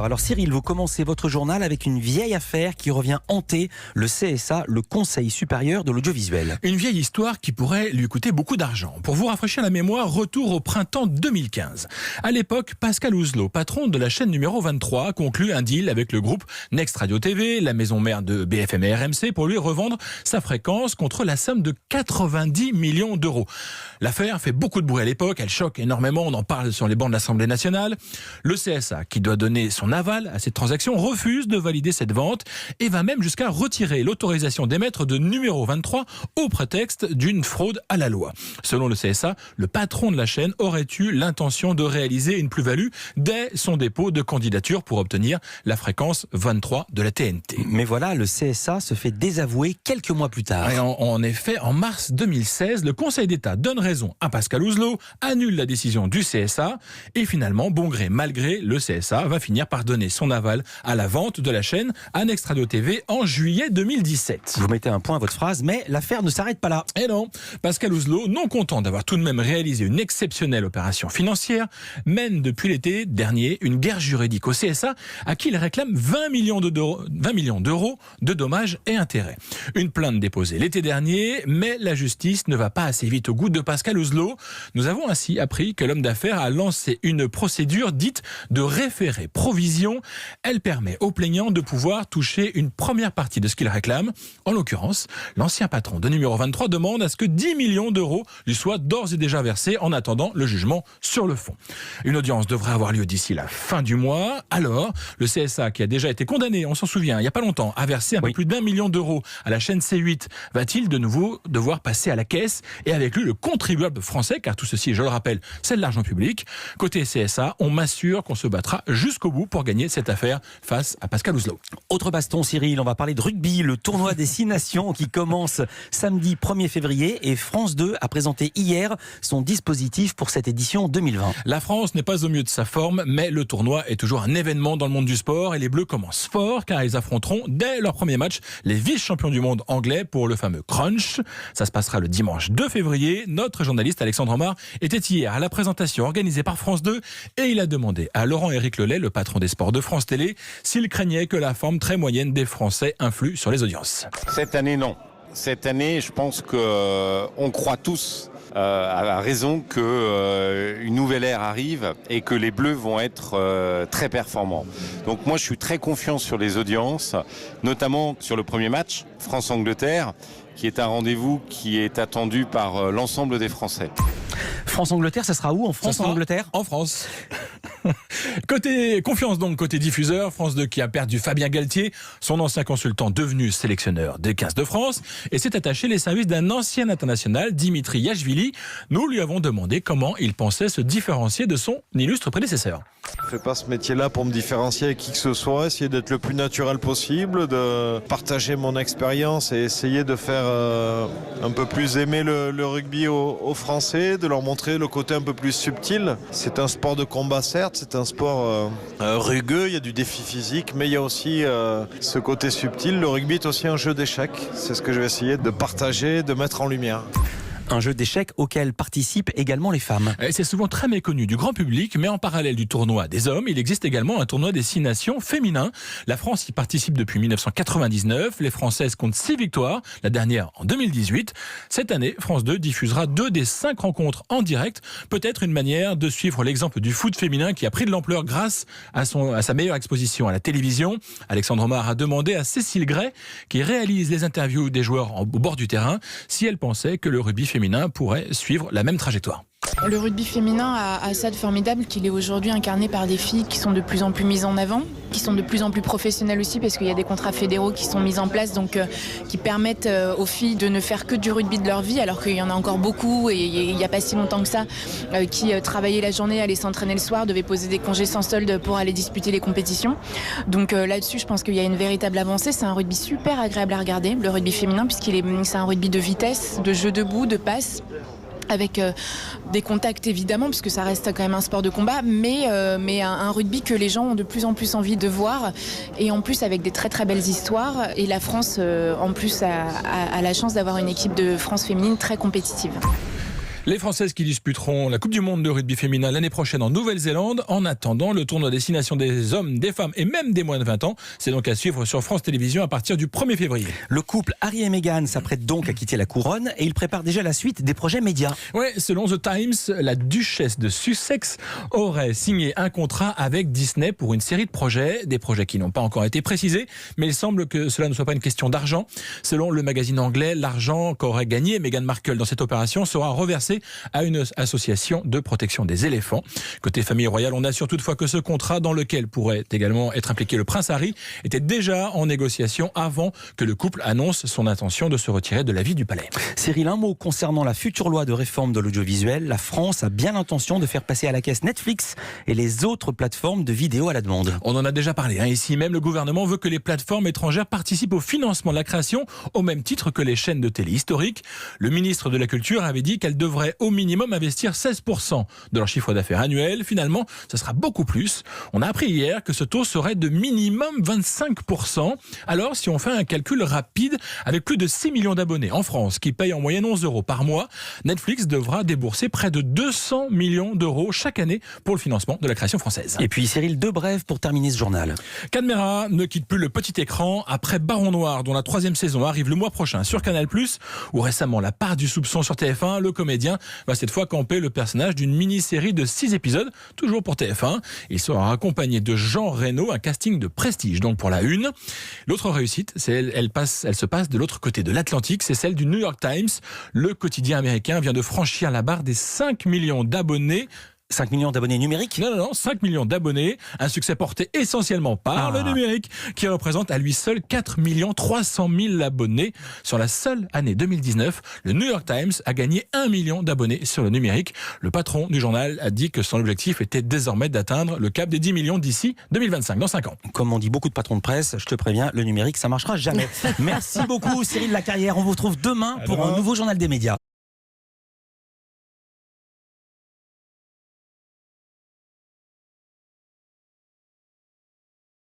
Alors Cyril, vous commencez votre journal avec une vieille affaire qui revient hanter le CSA, le Conseil supérieur de l'audiovisuel. Une vieille histoire qui pourrait lui coûter beaucoup d'argent. Pour vous rafraîchir la mémoire, retour au printemps 2015. À l'époque, Pascal Ouzelot, patron de la chaîne numéro 23, conclut un deal avec le groupe Next Radio TV, la maison mère de BFM et RMC, pour lui revendre sa fréquence contre la somme de 90 millions d'euros. L'affaire fait beaucoup de bruit à l'époque, elle choque énormément, on en parle sur les bancs de l'Assemblée nationale. Le CSA, qui doit donner son aval à cette transaction, refuse de valider cette vente et va même jusqu'à retirer l'autorisation d'émettre de numéro 23 au prétexte d'une fraude à la loi. Selon le CSA, le patron de la chaîne aurait eu l'intention de réaliser une plus-value dès son dépôt de candidature pour obtenir la fréquence 23 de la TNT. Mais voilà, le CSA se fait désavouer quelques mois plus tard. Et en effet, en mars 2016, le Conseil d'État donne raison à Pascal Ouzelot, annule la décision du CSA et finalement, bon gré mal gré, le CSA va finir par donner son aval à la vente de la chaîne à Next Radio TV en juillet 2017. Vous mettez un point à votre phrase, mais l'affaire ne s'arrête pas là. Et non, Pascal Ouzelot, non content d'avoir tout de même réalisé une exceptionnelle opération financière, mène depuis l'été dernier une guerre juridique au CSA à qui il réclame 20 millions d'euros de dommages et intérêts. Une plainte déposée l'été dernier, mais la justice ne va pas assez vite au goût de Pascal Ouzelot. Nous avons ainsi appris que l'homme d'affaires a lancé une procédure dite de référé provisoire. Elle permet aux plaignants de pouvoir toucher une première partie de ce qu'ils réclament. En l'occurrence, l'ancien patron de numéro 23 demande à ce que 10 millions d'euros lui soient d'ores et déjà versés en attendant le jugement sur le fond. Une audience devrait avoir lieu d'ici la fin du mois. Alors, le CSA, qui a déjà été condamné, on s'en souvient, il n'y a pas longtemps, à verser un peu plus d'1 million d'euros à la chaîne C8, va-t-il de nouveau devoir passer à la caisse et avec lui le contribuable français, car tout ceci, je le rappelle, c'est de l'argent public. Côté CSA, on m'assure qu'on se battra jusqu'au bout pour gagner cette affaire face à Pascal Ouzelot. Autre baston, Cyril, on va parler de rugby, le tournoi des 6 nations qui commence samedi 1er février et France 2 a présenté hier son dispositif pour cette édition 2020. La France n'est pas au mieux de sa forme, mais le tournoi est toujours un événement dans le monde du sport et les Bleus commencent fort car ils affronteront dès leur premier match les vice-champions du monde anglais pour le fameux Crunch. Ça se passera le dimanche 2 février. Notre journaliste Alexandre Omar était hier à la présentation organisée par France 2 et il a demandé à Laurent-Éric Lelay, le patron des sports de France Télé, s'il craignait que la forme très moyenne des Français influe sur les audiences. Cette année, non. Cette année, je pense qu'on croit tous à raison qu'une nouvelle ère arrive et que les Bleus vont être très performants. Donc moi, je suis très confiant sur les audiences, notamment sur le premier match, France-Angleterre, qui est un rendez-vous qui est attendu par l'ensemble des Français. France-Angleterre, ça sera où en France, en Angleterre ? En France. Côté confiance donc, côté diffuseur, France 2 qui a perdu Fabien Galtier, son ancien consultant devenu sélectionneur des 15 de France, et s'est attaché les services d'un ancien international, Dimitri Yachvili. Nous lui avons demandé comment il pensait se différencier de son illustre prédécesseur. Je fais pas ce métier-là pour me différencier avec qui que ce soit, essayer d'être le plus naturel possible, de partager mon expérience et essayer de faire un peu plus aimer le rugby aux Français, de leur montrer le côté un peu plus subtil. C'est un sport de combat certes, c'est un sport rugueux, il y a du défi physique, mais il y a aussi ce côté subtil. Le rugby est aussi un jeu d'échecs, c'est ce que je vais essayer de partager, de mettre en lumière. Un jeu d'échecs auquel participent également les femmes. Et c'est souvent très méconnu du grand public, mais en parallèle du tournoi des hommes, il existe également un tournoi des 6 nations féminin. La France y participe depuis 1999. Les Françaises comptent 6 victoires, la dernière en 2018. Cette année, France 2 diffusera 2 des 5 rencontres en direct. Peut-être une manière de suivre l'exemple du foot féminin qui a pris de l'ampleur grâce à sa meilleure exposition à la télévision. Alexandre Omar a demandé à Cécile Gray, qui réalise les interviews des joueurs au bord du terrain, si elle pensait que le rugby féminin pourrait suivre la même trajectoire. Le rugby féminin a ça de formidable qu'il est aujourd'hui incarné par des filles qui sont de plus en plus mises en avant, qui sont de plus en plus professionnelles aussi parce qu'il y a des contrats fédéraux qui sont mis en place, donc qui permettent aux filles de ne faire que du rugby de leur vie, alors qu'il y en a encore beaucoup et il n'y a pas si longtemps que ça qui travaillaient la journée, allaient s'entraîner le soir, devaient poser des congés sans solde pour aller disputer les compétitions. Donc là-dessus, je pense qu'il y a une véritable avancée. C'est un rugby super agréable à regarder, le rugby féminin, c'est un rugby de vitesse, de jeu debout, de passe, avec des contacts évidemment, puisque ça reste quand même un sport de combat, mais un rugby que les gens ont de plus en plus envie de voir, et en plus avec des très très belles histoires. Et la France, en plus, a la chance d'avoir une équipe de France féminine très compétitive. Les Françaises qui disputeront la Coupe du Monde de rugby féminin l'année prochaine en Nouvelle-Zélande. En attendant, le tournoi destination des hommes, des femmes et même des moins de 20 ans, c'est donc à suivre sur France Télévisions à partir du 1er février. Le couple Harry et Meghan s'apprête donc à quitter la couronne et il prépare déjà la suite des projets médias. Ouais, selon The Times, la duchesse de Sussex aurait signé un contrat avec Disney pour une série de projets, des projets qui n'ont pas encore été précisés, mais il semble que cela ne soit pas une question d'argent. Selon le magazine anglais, l'argent qu'aurait gagné Meghan Markle dans cette opération sera reversé à une association de protection des éléphants. Côté famille royale, on assure toutefois que ce contrat, dans lequel pourrait également être impliqué le prince Harry, était déjà en négociation avant que le couple annonce son intention de se retirer de la vie du palais. Cyril, un mot concernant la future loi de réforme de l'audiovisuel. La France a bien l'intention de faire passer à la caisse Netflix et les autres plateformes de vidéo à la demande. On en a déjà parlé. Ici même, le gouvernement veut que les plateformes étrangères participent au financement de la création au même titre que les chaînes de télé historiques. Le ministre de la Culture avait dit qu'elles devraient au minimum investir 16% de leur chiffre d'affaires annuel. Finalement, ce sera beaucoup plus. On a appris hier que ce taux serait de minimum 25%. Alors, si on fait un calcul rapide, avec plus de 6 millions d'abonnés en France qui payent en moyenne 11 € par mois, Netflix devra débourser près de 200 millions d'euros chaque année pour le financement de la création française. Et puis Cyril, deux brèves pour terminer ce journal. Cadmera ne quitte plus le petit écran après Baron Noir, dont la 3e saison arrive le mois prochain sur Canal+, où récemment La Part du soupçon sur TF1, le comédien va cette fois camper le personnage d'une mini-série de 6 épisodes, toujours pour TF1. Il sera accompagné de Jean Reno, un casting de prestige donc pour la une. L'autre réussite, elle se passe de l'autre côté de l'Atlantique, c'est celle du New York Times. Le quotidien américain vient de franchir la barre des 5 millions d'abonnés. 5 millions d'abonnés numériques ? Non, 5 millions d'abonnés. Un succès porté essentiellement par le numérique, qui représente à lui seul 4 300 000 abonnés. Sur la seule année 2019, le New York Times a gagné 1 million d'abonnés sur le numérique. Le patron du journal a dit que son objectif était désormais d'atteindre le cap des 10 millions d'ici 2025, dans 5 ans. Comme on dit beaucoup de patrons de presse, je te préviens, le numérique, ça marchera jamais. Merci beaucoup Cyril Lacarrière. On vous retrouve demain pour un nouveau journal des médias.